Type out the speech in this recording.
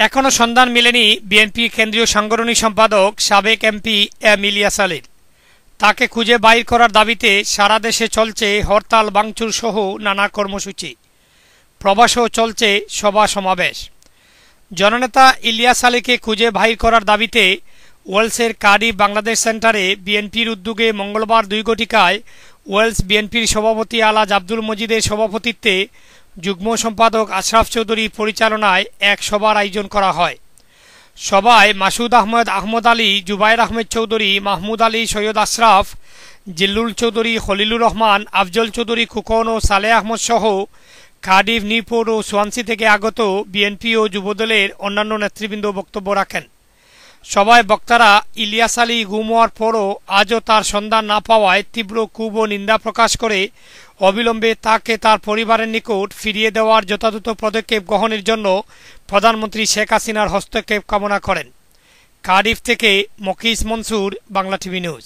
এখনো সন্ধান মেলেনি বিএনপি কেন্দ্রীয় সাংগঠনিক সম্পাদক সাবেক এমপি এম ইলিয়াস আলীর। তাকে খুঁজে বাইর করার দাবিতে সারা দেশে চলছে হরতাল, ভাঙচুর সহ নানা কর্মসূচি। প্রবাসেও চলছে সভা সমাবেশ। জননেতা ইলিয়াস আলীকে খুঁজে বাইর করার দাবিতে ওয়েলসের কার্ডিফ বাংলাদেশ সেন্টারে বিএনপির উদ্যোগে মঙ্গলবার 2 ঘটিকায় ওয়েলস বিএনপির সভাপতি আলহাজ আব্দুল মজিদের সভাপতিত্বে যুগ্ম সম্পাদক আশরাফ চৌধুরী পরিচালনায় এক সভার আয়োজন করা হয়। সভায় মাসুদ আহমেদ, আহমদ আলী, জুবাইর আহমেদ চৌধুরী, মাহমুদ আলী, সৈয়দ আশরাফ, জিল্লুল চৌধুরী, খলিলুর রহমান, আফজল চৌধুরী খোকন ও সালেহ আহমদ সহ কার্ডিফ, নিউপোর্ট ও সোয়ানসি থেকে আগত বিএনপি ও যুবদলের অন্যান্য নেতৃবৃন্দ বক্তব্য রাখেন। সভায় বক্তারা ইলিয়াস আলী গুম হওয়ার পরও আজও তার সন্ধান না পাওয়ায় তীব্র ক্ষোভ ও নিন্দা প্রকাশ করে অবিলম্বে তাকে তার পরিবারের নিকট ফিরিয়ে দেওয়ার যথাযথ পদক্ষেপ গ্রহণের জন্য প্রধানমন্ত্রী শেখ হাসিনার হস্তক্ষেপ কামনা করেন। কার্ডিফ থেকে মকিস মনসুর, বাংলা টিভি নিউজ।